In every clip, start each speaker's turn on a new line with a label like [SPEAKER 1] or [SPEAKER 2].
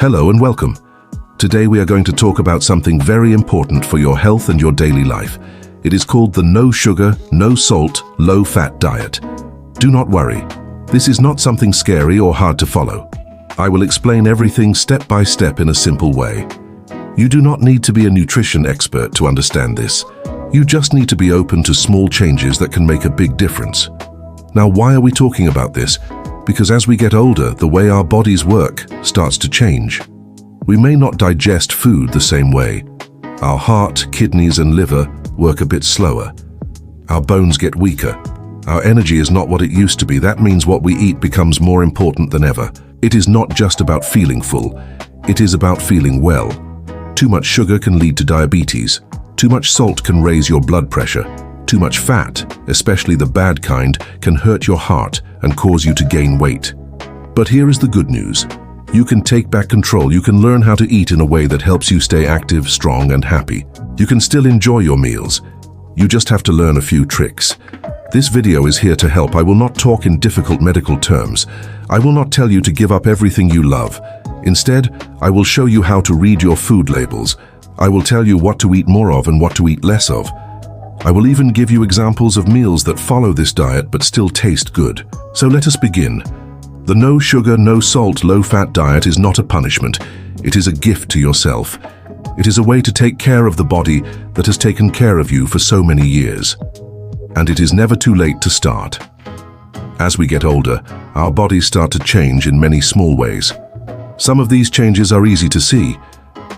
[SPEAKER 1] Hello and welcome. Today we are going to talk about something very important for your health and your daily life. It is called the no sugar, no salt, low fat diet. Do not worry. This is not something scary or hard to follow. I will explain everything step by step in a simple way. You do not need to be a nutrition expert to understand this. You just need to be open to small changes that can make a big difference. Now, why are we talking about this? Because as we get older, the way our bodies work starts to change. We may not digest food the same way. Our heart, kidneys, and liver work a bit slower. Our bones get weaker. Our energy is not what it used to be. That means what we eat becomes more important than ever. It is not just about feeling full. It is about feeling well. Too much sugar can lead to diabetes. Too much salt can raise your blood pressure. Too much fat, especially the bad kind, can hurt your heart and cause you to gain weight. But here is the good news. You can take back control. You can learn how to eat in a way that helps you stay active, strong, and happy. You can still enjoy your meals. You just have to learn a few tricks. This video is here to help. I will not talk in difficult medical terms. I will not tell you to give up everything you love. Instead, I will show you how to read your food labels. I will tell you what to eat more of and what to eat less of. I will even give you examples of meals that follow this diet but still taste good. So let us begin. The no sugar, no salt, low fat diet is not a punishment. It is a gift to yourself. It is a way to take care of the body that has taken care of you for so many years. And it is never too late to start. As we get older, our bodies start to change in many small ways. Some of these changes are easy to see.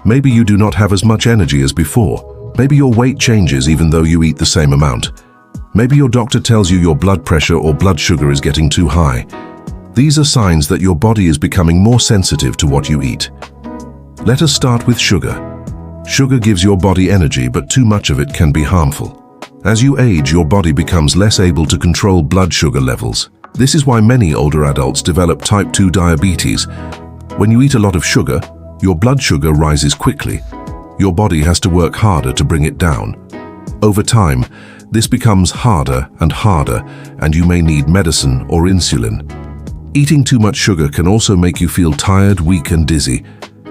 [SPEAKER 1] Maybe you do not have as much energy as before. Maybe your weight changes even though you eat the same amount. Maybe your doctor tells you your blood pressure or blood sugar is getting too high. These are signs that your body is becoming more sensitive to what you eat. Let us start with sugar. Sugar gives your body energy, but too much of it can be harmful. As you age, your body becomes less able to control blood sugar levels. This is why many older adults develop type 2 diabetes. When you eat a lot of sugar, your blood sugar rises quickly. Your body has to work harder to bring it down. Over time, this becomes harder and harder, and you may need medicine or insulin. Eating too much sugar can also make you feel tired, weak, and dizzy.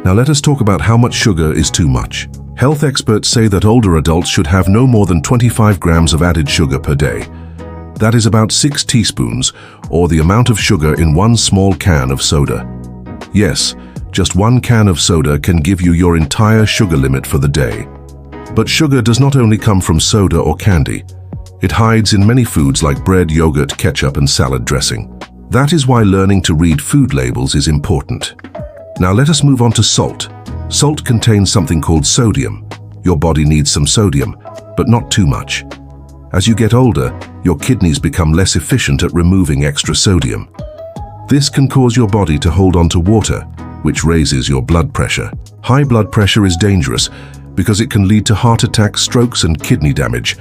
[SPEAKER 1] Now let us talk about how much sugar is too much. Health experts say that older adults should have no more than 25 grams of added sugar per day. That is about 6 teaspoons, or the amount of sugar in one small can of soda. Yes, just one can of soda can give you your entire sugar limit for the day. But sugar does not only come from soda or candy. It hides in many foods like bread, yogurt, ketchup, and salad dressing. That is why learning to read food labels is important. Now let us move on to salt. Salt contains something called sodium. Your body needs some sodium, but not too much. As you get older, your kidneys become less efficient at removing extra sodium. This can cause your body to hold on to water, which raises your blood pressure. High blood pressure is dangerous because it can lead to heart attacks, strokes, and kidney damage.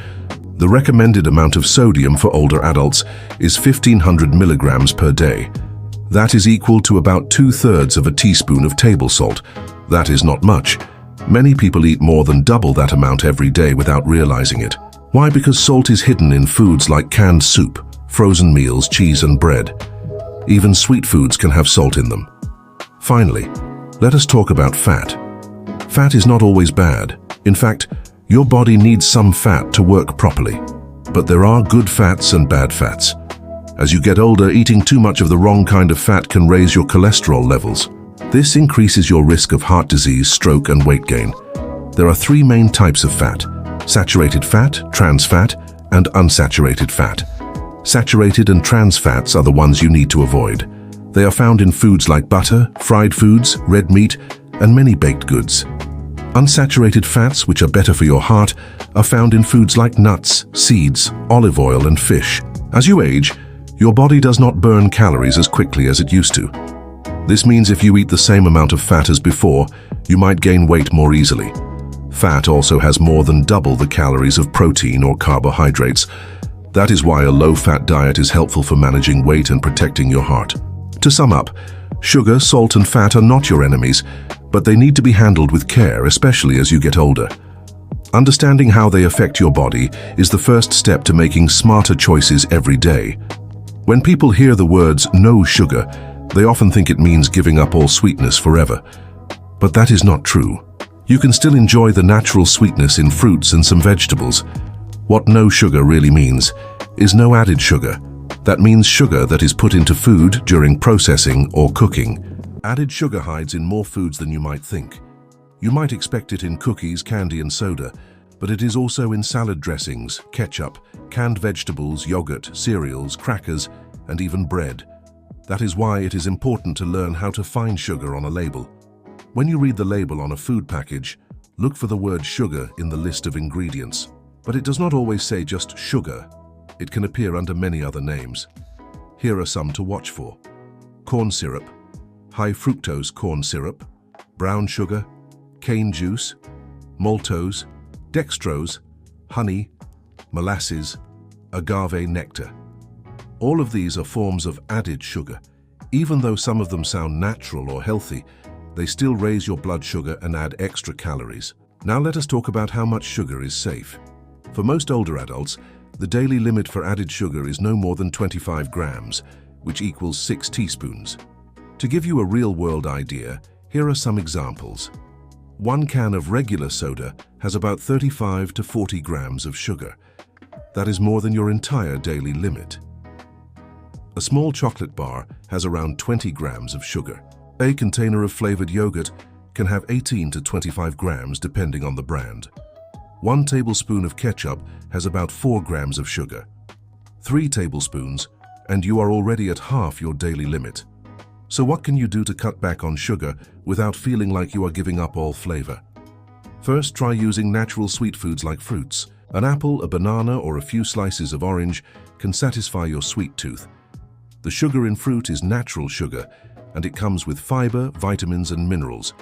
[SPEAKER 1] The recommended amount of sodium for older adults is 1,500 milligrams per day. That is equal to about 2/3 of a teaspoon of table salt. That is not much. Many people eat more than double that amount every day without realizing it. Why? Because salt is hidden in foods like canned soup, frozen meals, cheese, and bread. Even sweet foods can have salt in them. Finally, let us talk about fat. Fat is not always bad. In fact, your body needs some fat to work properly. But there are good fats and bad fats. As you get older, eating too much of the wrong kind of fat can raise your cholesterol levels. This increases your risk of heart disease, stroke, and weight gain. There are 3 main types of fat: saturated fat, trans fat, and unsaturated fat. Saturated and trans fats are the ones you need to avoid. They are found in foods like butter, fried foods, red meat, and many baked goods. Unsaturated fats, which are better for your heart, are found in foods like nuts, seeds, olive oil, and fish. As you age, your body does not burn calories as quickly as it used to. This means if you eat the same amount of fat as before, you might gain weight more easily. Fat also has more than double the calories of protein or carbohydrates. That is why a low-fat diet is helpful for managing weight and protecting your heart. To sum up, sugar, salt, and fat are not your enemies, but they need to be handled with care, especially as you get older. Understanding how they affect your body is the first step to making smarter choices every day. When people hear the words "no sugar," they often think it means giving up all sweetness forever. But that is not true. You can still enjoy the natural sweetness in fruits and some vegetables. What no sugar really means is no added sugar. That means sugar that is put into food during processing or cooking. Added sugar hides in more foods than you might think. You might expect it in cookies, candy, and soda, but it is also in salad dressings, ketchup, canned vegetables, yogurt, cereals, crackers, and even bread. That is why it is important to learn how to find sugar on a label. When you read the label on a food package, look for the word sugar in the list of ingredients. But it does not always say just sugar. It can appear under many other names. Here are some to watch for: corn syrup, high fructose corn syrup, brown sugar, cane juice, maltose, dextrose, honey, molasses, agave nectar. All of these are forms of added sugar. Even though some of them sound natural or healthy, they still raise your blood sugar and add extra calories. Now let us talk about how much sugar is safe. For most older adults, the daily limit for added sugar is no more than 25 grams, which equals 6 teaspoons. To give you a real-world idea, here are some examples. 1 can of regular soda has about 35 to 40 grams of sugar. That is more than your entire daily limit. A small chocolate bar has around 20 grams of sugar. A container of flavored yogurt can have 18 to 25 grams depending on the brand. 1 tablespoon of ketchup has about 4 grams of sugar. 3 tablespoons, and you are already at half your daily limit. So what can you do to cut back on sugar without feeling like you are giving up all flavor? First, try using natural sweet foods like fruits. An apple, a banana, or a few slices of orange can satisfy your sweet tooth. The sugar in fruit is natural sugar, and it comes with fiber, vitamins, and minerals.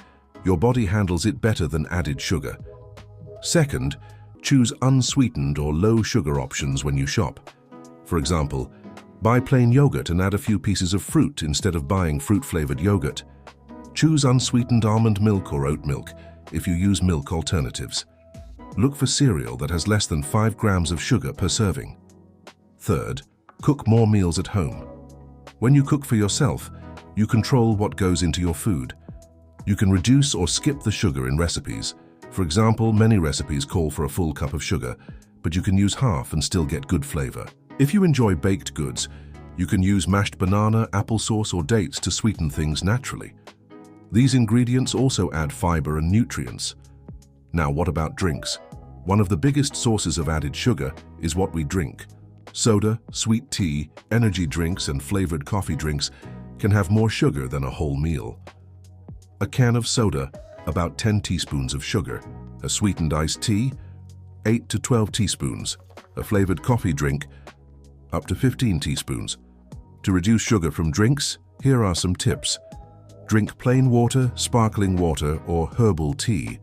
[SPEAKER 1] Your body handles it better than added sugar. Second, choose unsweetened or low-sugar options when you shop. For example, buy plain yogurt and add a few pieces of fruit instead of buying fruit-flavored yogurt. Choose unsweetened almond milk or oat milk if you use milk alternatives. Look for cereal that has less than 5 grams of sugar per serving. Third, cook more meals at home. When you cook for yourself, you control what goes into your food. You can reduce or skip the sugar in recipes. For example, many recipes call for a full cup of sugar, but you can use half and still get good flavor. If you enjoy baked goods, you can use mashed banana, applesauce, or dates to sweeten things naturally. These ingredients also add fiber and nutrients. Now, what about drinks? One of the biggest sources of added sugar is what we drink. Soda, sweet tea, energy drinks, and flavored coffee drinks can have more sugar than a whole meal. A can of soda, about 10 teaspoons of sugar. A sweetened iced tea, 8 to 12 teaspoons. A flavored coffee drink, up to 15 teaspoons. To reduce sugar from drinks, here are some tips. Drink plain water, sparkling water, or herbal tea.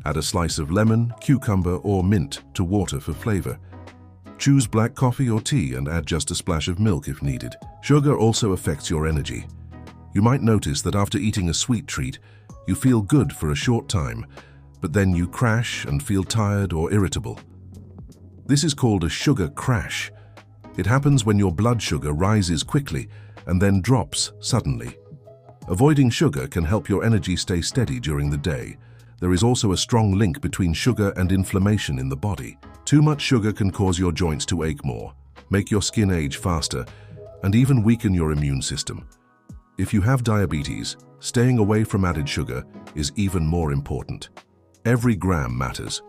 [SPEAKER 1] Add a slice of lemon, cucumber, or mint to water for flavor. Choose black coffee or tea and add just a splash of milk if needed. Sugar also affects your energy. You might notice that after eating a sweet treat, you feel good for a short time, but then you crash and feel tired or irritable. This is called a sugar crash. It happens when your blood sugar rises quickly and then drops suddenly. Avoiding sugar can help your energy stay steady during the day. There is also a strong link between sugar and inflammation in the body. Too much sugar can cause your joints to ache more, make your skin age faster, and even weaken your immune system. If you have diabetes, staying away from added sugar is even more important. Every gram matters.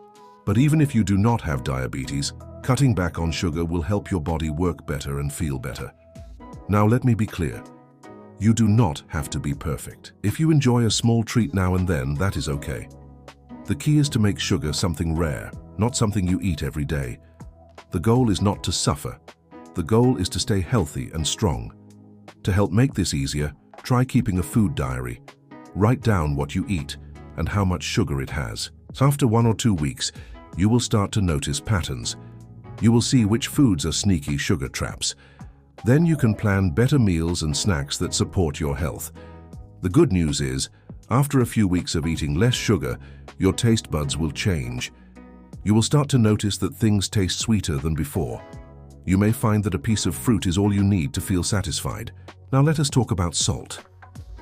[SPEAKER 1] But even if you do not have diabetes, cutting back on sugar will help your body work better and feel better. Now let me be clear. You do not have to be perfect. If you enjoy a small treat now and then, that is okay. The key is to make sugar something rare, not something you eat every day. The goal is not to suffer. The goal is to stay healthy and strong. To help make this easier, try keeping a food diary. Write down what you eat and how much sugar it has. After 1 or 2 weeks, you will start to notice patterns. You will see which foods are sneaky sugar traps. Then you can plan better meals and snacks that support your health. The good news is, after a few weeks of eating less sugar, your taste buds will change. You will start to notice that things taste sweeter than before. You may find that a piece of fruit is all you need to feel satisfied. Now let us talk about salt.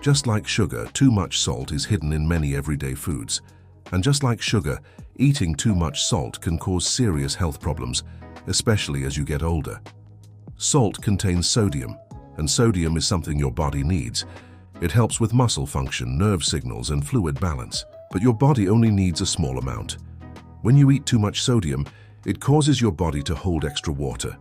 [SPEAKER 1] Just like sugar, too much salt is hidden in many everyday foods. And just like sugar, eating too much salt can cause serious health problems, especially as you get older. Salt contains sodium, and sodium is something your body needs. It helps with muscle function, nerve signals, and fluid balance. But your body only needs a small amount. When you eat too much sodium, it causes your body to hold extra water.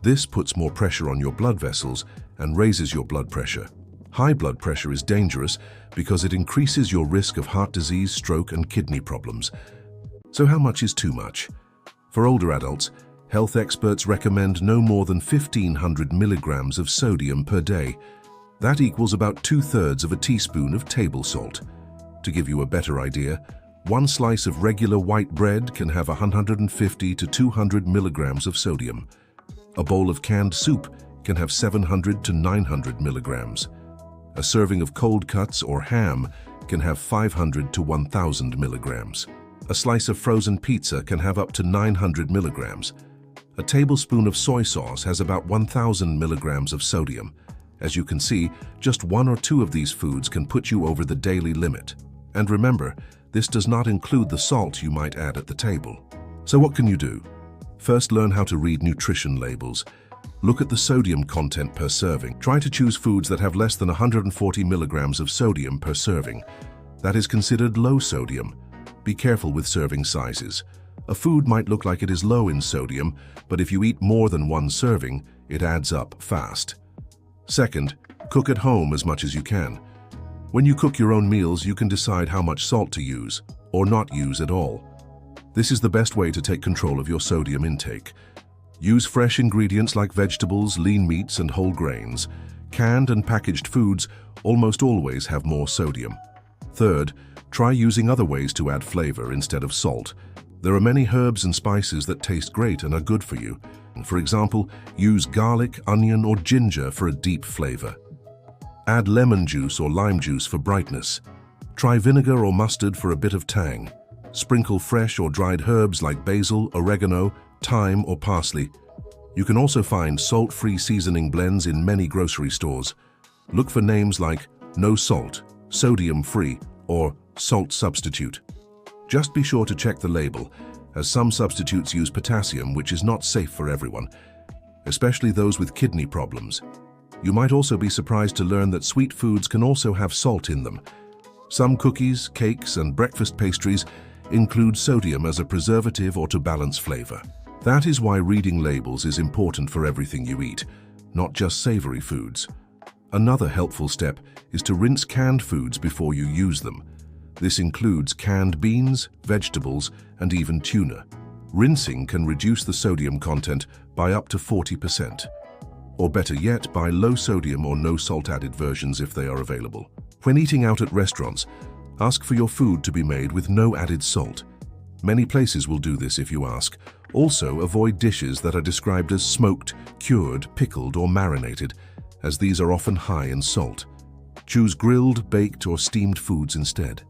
[SPEAKER 1] This puts more pressure on your blood vessels and raises your blood pressure. High blood pressure is dangerous because it increases your risk of heart disease, stroke, and kidney problems. So how much is too much? For older adults, health experts recommend no more than 1,500 milligrams of sodium per day. That equals about 2/3 of a teaspoon of table salt. To give you a better idea, one slice of regular white bread can have 150 to 200 milligrams of sodium. A bowl of canned soup can have 700 to 900 milligrams. A serving of cold cuts or ham can have 500 to 1,000 milligrams. A slice of frozen pizza can have up to 900 milligrams. A tablespoon of soy sauce has about 1,000 milligrams of sodium. As you can see, just one or two of these foods can put you over the daily limit. And remember, this does not include the salt you might add at the table. So what can you do? First, learn how to read nutrition labels. Look at the sodium content per serving. Try to choose foods that have less than 140 milligrams of sodium per serving. That is considered low sodium. Be careful with serving sizes. A food might look like it is low in sodium, but if you eat more than one serving, it adds up fast. Second, cook at home as much as you can. When you cook your own meals, you can decide how much salt to use, or not use at all. This is the best way to take control of your sodium intake. Use fresh ingredients like vegetables, lean meats, and whole grains. Canned and packaged foods almost always have more sodium. Third, try using other ways to add flavor instead of salt. There are many herbs and spices that taste great and are good for you. For example, use garlic, onion, or ginger for a deep flavor. Add lemon juice or lime juice for brightness. Try vinegar or mustard for a bit of tang. Sprinkle fresh or dried herbs like basil, oregano, thyme, or parsley. You can also find salt-free seasoning blends in many grocery stores. Look for names like no salt, sodium-free, or salt substitute. Just be sure to check the label, as some substitutes use potassium, which is not safe for everyone, especially those with kidney problems. You might also be surprised to learn that sweet foods can also have salt in them. Some cookies, cakes, and breakfast pastries include sodium as a preservative or to balance flavor. That is why reading labels is important for everything you eat, not just savory foods. Another helpful step is to rinse canned foods before you use them. This includes canned beans, vegetables, and even tuna. Rinsing can reduce the sodium content by up to 40%. Or better yet, buy low sodium or no salt added versions if they are available. When eating out at restaurants, ask for your food to be made with no added salt. Many places will do this if you ask. Also, avoid dishes that are described as smoked, cured, pickled, or marinated, as these are often high in salt. Choose grilled, baked, or steamed foods instead.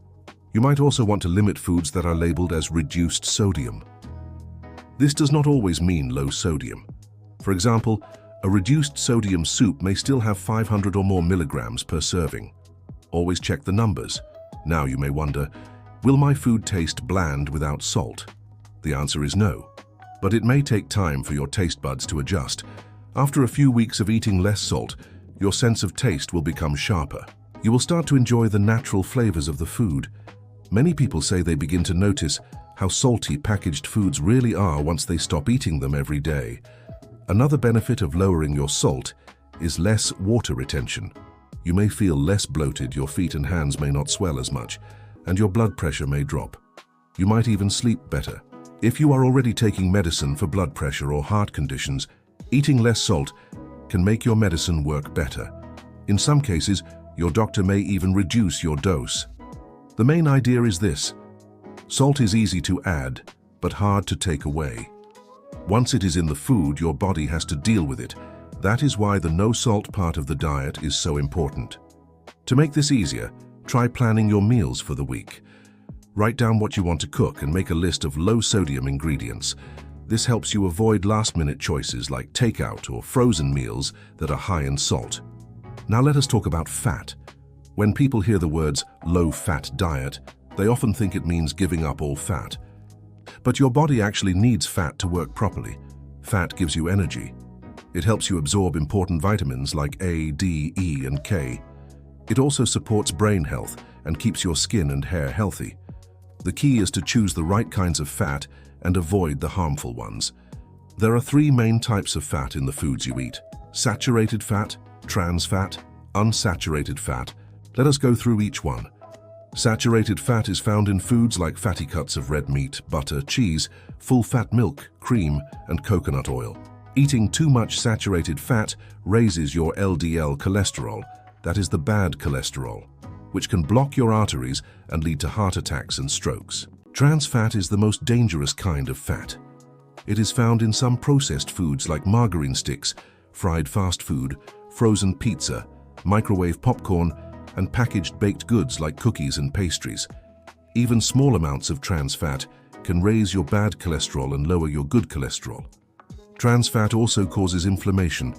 [SPEAKER 1] You might also want to limit foods that are labeled as reduced sodium. This does not always mean low sodium. For example, a reduced sodium soup may still have 500 or more milligrams per serving. Always check the numbers. Now you may wonder, will my food taste bland without salt? The answer is no. But it may take time for your taste buds to adjust. After a few weeks of eating less salt, your sense of taste will become sharper. You will start to enjoy the natural flavors of the food. Many people say they begin to notice how salty packaged foods really are once they stop eating them every day. Another benefit of lowering your salt is less water retention. You may feel less bloated, your feet and hands may not swell as much, and your blood pressure may drop. You might even sleep better. If you are already taking medicine for blood pressure or heart conditions, eating less salt can make your medicine work better. In some cases, your doctor may even reduce your dose. The main idea is this: salt is easy to add, but hard to take away. Once it is in the food, your body has to deal with it. That is why the no-salt part of the diet is so important. To make this easier, try planning your meals for the week. Write down what you want to cook and make a list of low-sodium ingredients. This helps you avoid last-minute choices like takeout or frozen meals that are high in salt. Now let us talk about fat. When people hear the words low-fat diet, they often think it means giving up all fat. But your body actually needs fat to work properly. Fat gives you energy. It helps you absorb important vitamins like A, D, E, and K. It also supports brain health and keeps your skin and hair healthy. The key is to choose the right kinds of fat and avoid the harmful ones. There are 3 main types of fat in the foods you eat: saturated fat, trans fat, unsaturated fat. Let us go through each one. Saturated fat is found in foods like fatty cuts of red meat, butter, cheese, full-fat milk, cream, and coconut oil. Eating too much saturated fat raises your LDL cholesterol, that is the bad cholesterol, which can block your arteries and lead to heart attacks and strokes. Trans fat is the most dangerous kind of fat. It is found in some processed foods like margarine sticks, fried fast food, frozen pizza, microwave popcorn, and packaged baked goods like cookies and pastries. Even small amounts of trans fat can raise your bad cholesterol and lower your good cholesterol. Trans fat also causes inflammation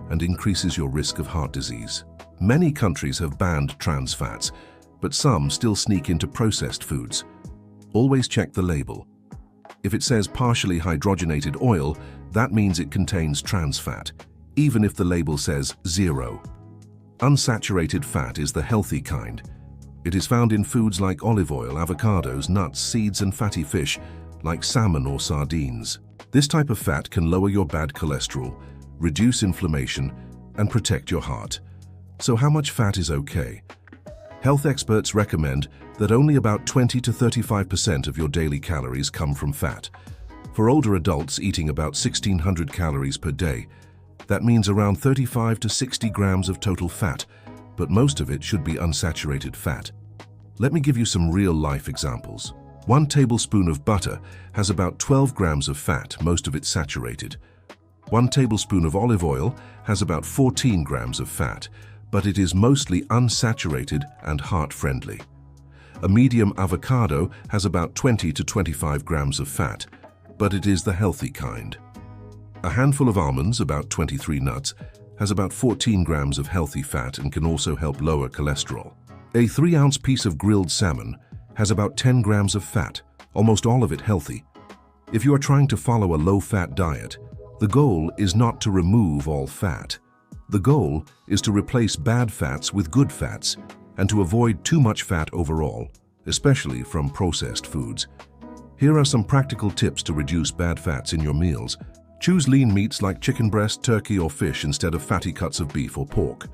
[SPEAKER 1] and increases your risk of heart disease. Many countries have banned trans fats, but some still sneak into processed foods. Always check the label. If it says partially hydrogenated oil, that means it contains trans fat, even if the label says 0. Unsaturated fat is the healthy kind. It is found in foods like olive oil, avocados, nuts, seeds, and fatty fish, like salmon or sardines. This type of fat can lower your bad cholesterol, reduce inflammation, and protect your heart. So how much fat is okay? Health experts recommend that only about 20 to 35% of your daily calories come from fat. For older adults eating about 1,600 calories per day, that means around 35 to 60 grams of total fat, but most of it should be unsaturated fat. Let me give you some real-life examples. 1 tablespoon of butter has about 12 grams of fat, most of it saturated. 1 tablespoon of olive oil has about 14 grams of fat, but it is mostly unsaturated and heart-friendly. A medium avocado has about 20 to 25 grams of fat, but it is the healthy kind. A handful of almonds, about 23 nuts, has about 14 grams of healthy fat and can also help lower cholesterol. A 3-ounce piece of grilled salmon has about 10 grams of fat, almost all of it healthy. If you are trying to follow a low-fat diet, the goal is not to remove all fat. The goal is to replace bad fats with good fats and to avoid too much fat overall, especially from processed foods. Here are some practical tips to reduce bad fats in your meals. Choose lean meats like chicken breast, turkey, or fish instead of fatty cuts of beef or pork.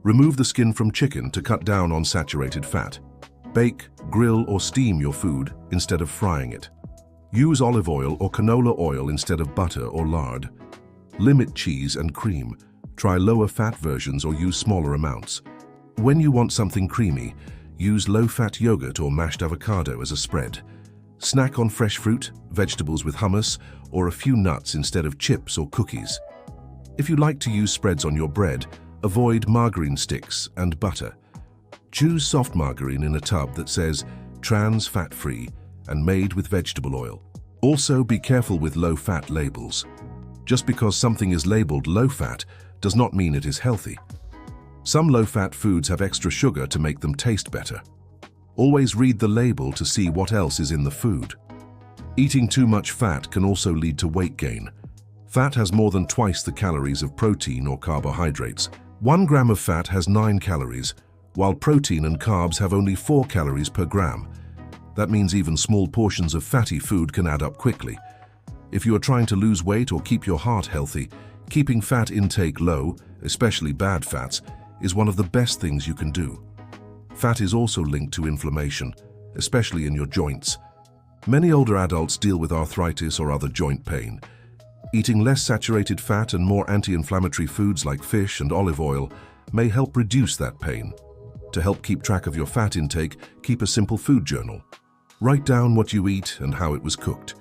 [SPEAKER 1] Remove the skin from chicken to cut down on saturated fat. Bake, grill, or steam your food instead of frying it. Use olive oil or canola oil instead of butter or lard. Limit cheese and cream. Try lower fat versions or use smaller amounts. When you want something creamy, use low-fat yogurt or mashed avocado as a spread. Snack on fresh fruit, vegetables with hummus, or a few nuts instead of chips or cookies. If you like to use spreads on your bread, avoid margarine sticks and butter. Choose soft margarine in a tub that says trans fat-free and made with vegetable oil. Also, be careful with low-fat labels. Just because something is labeled low-fat does not mean it is healthy. Some low-fat foods have extra sugar to make them taste better. Always read the label to see what else is in the food. Eating too much fat can also lead to weight gain. Fat has more than twice the calories of protein or carbohydrates. 1 gram of fat has 9 calories, while protein and carbs have only 4 calories per gram. That means even small portions of fatty food can add up quickly. If you are trying to lose weight or keep your heart healthy, keeping fat intake low, especially bad fats, is one of the best things you can do. Fat is also linked to inflammation, especially in your joints. Many older adults deal with arthritis or other joint pain. Eating less saturated fat and more anti-inflammatory foods like fish and olive oil may help reduce that pain. To help keep track of your fat intake, keep a simple food journal. Write down what you eat and how it was cooked.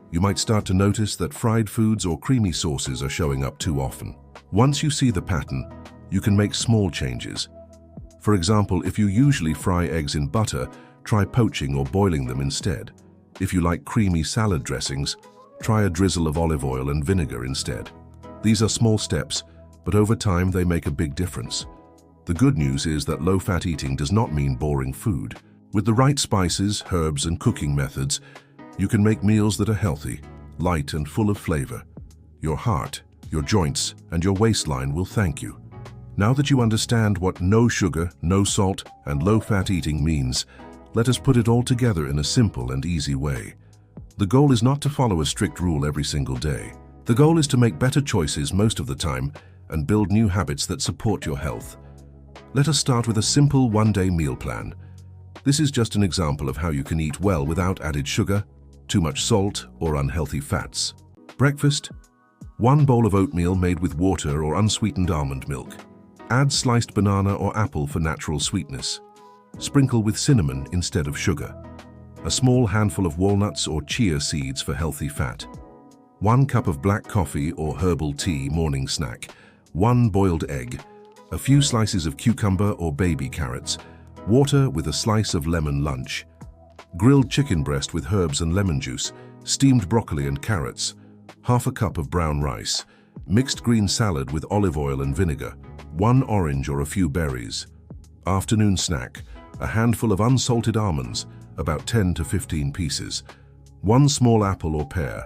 [SPEAKER 1] You might start to notice that fried foods or creamy sauces are showing up too often. Once you see the pattern, you can make small changes. For example, if you usually fry eggs in butter, try poaching or boiling them instead. If you like creamy salad dressings, try a drizzle of olive oil and vinegar instead. These are small steps, but over time they make a big difference. The good news is that low-fat eating does not mean boring food. With the right spices, herbs, and cooking methods, you can make meals that are healthy, light, and full of flavor. Your heart, your joints, and your waistline will thank you. Now that you understand what no sugar, no salt, and low-fat eating means, let us put it all together in a simple and easy way. The goal is not to follow a strict rule every single day. The goal is to make better choices most of the time and build new habits that support your health. Let us start with a simple one-day meal plan. This is just an example of how you can eat well without added sugar, too much salt, or unhealthy fats. Breakfast: 1 bowl of oatmeal made with water or unsweetened almond milk. Add sliced banana or apple for natural sweetness. Sprinkle with cinnamon instead of sugar. A small handful of walnuts or chia seeds for healthy fat. 1 cup of black coffee or herbal tea morning snack. 1 boiled egg. A few slices of cucumber or baby carrots. Water with a slice of lemon lunch. Grilled chicken breast with herbs and lemon juice. Steamed broccoli and carrots. Half a cup of brown rice. Mixed green salad with olive oil and vinegar. 1 orange or a few berries. Afternoon snack: a handful of unsalted almonds, about 10 to 15 pieces. 1 small apple or pear.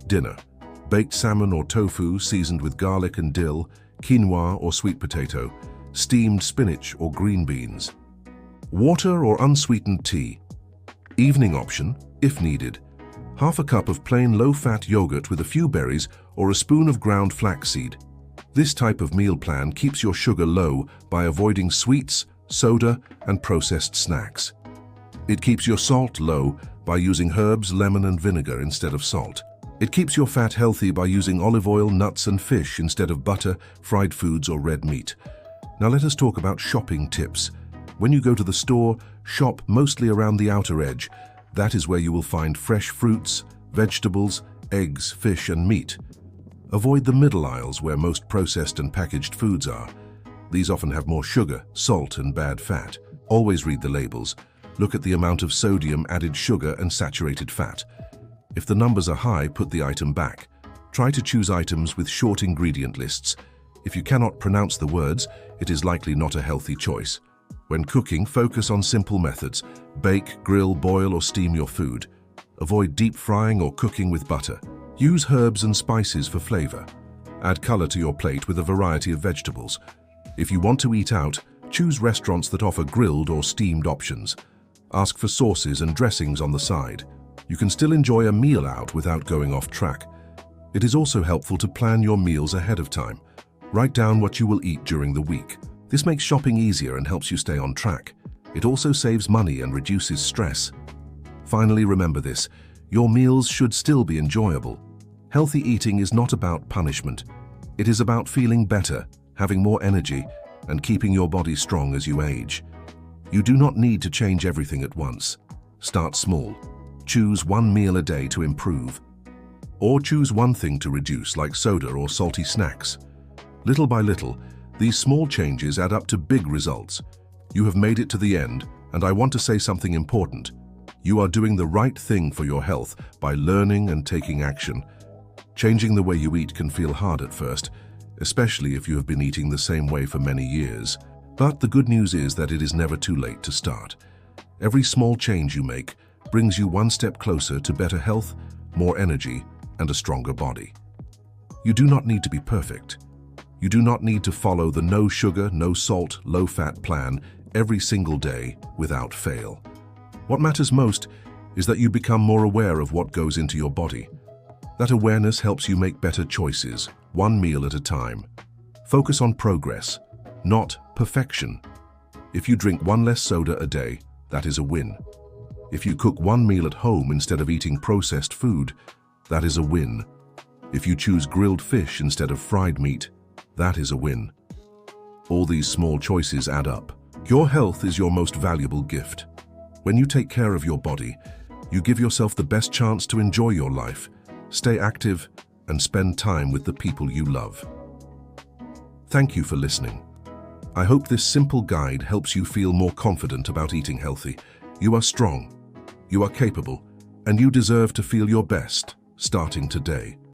[SPEAKER 1] Dinner: baked salmon or tofu seasoned with garlic and dill, quinoa or sweet potato, steamed spinach or green beans. Water or unsweetened tea. Evening option, if needed: half a cup of plain low-fat yogurt with a few berries or a spoon of ground flaxseed. This type of meal plan keeps your sugar low by avoiding sweets, soda, and processed snacks. It keeps your salt low by using herbs, lemon, and vinegar instead of salt. It keeps your fat healthy by using olive oil, nuts, and fish instead of butter, fried foods, or red meat. Now let us talk about shopping tips. When you go to the store, shop mostly around the outer edge. That is where you will find fresh fruits, vegetables, eggs, fish, and meat. Avoid the middle aisles where most processed and packaged foods are. These often have more sugar, salt, and bad fat. Always read the labels. Look at the amount of sodium, added sugar, and saturated fat. If the numbers are high, put the item back. Try to choose items with short ingredient lists. If you cannot pronounce the words, it is likely not a healthy choice. When cooking, focus on simple methods. Bake, grill, boil, or steam your food. Avoid deep frying or cooking with butter. Use herbs and spices for flavor. Add color to your plate with a variety of vegetables. If you want to eat out, choose restaurants that offer grilled or steamed options. Ask for sauces and dressings on the side. You can still enjoy a meal out without going off track. It is also helpful to plan your meals ahead of time. Write down what you will eat during the week. This makes shopping easier and helps you stay on track. It also saves money and reduces stress. Finally, remember this: your meals should still be enjoyable. Healthy eating is not about punishment. It is about feeling better, having more energy, and keeping your body strong as you age. You do not need to change everything at once. Start small. Choose 1 meal a day to improve. Or choose one thing to reduce, like soda or salty snacks. Little by little, these small changes add up to big results. You have made it to the end, and I want to say something important. You are doing the right thing for your health by learning and taking action. Changing the way you eat can feel hard at first, especially if you have been eating the same way for many years. But the good news is that it is never too late to start. Every small change you make brings you one step closer to better health, more energy, and a stronger body. You do not need to be perfect. You do not need to follow the no sugar, no salt, low fat plan every single day without fail. What matters most is that you become more aware of what goes into your body. That awareness helps you make better choices, one meal at a time. Focus on progress, not perfection. If you drink 1 less soda a day, that is a win. If you cook 1 meal at home instead of eating processed food, that is a win. If you choose grilled fish instead of fried meat, that is a win. All these small choices add up. Your health is your most valuable gift. When you take care of your body, you give yourself the best chance to enjoy your life, stay active, and spend time with the people you love. Thank you for listening. I hope this simple guide helps you feel more confident about eating healthy. You are strong, you are capable, and you deserve to feel your best, starting today.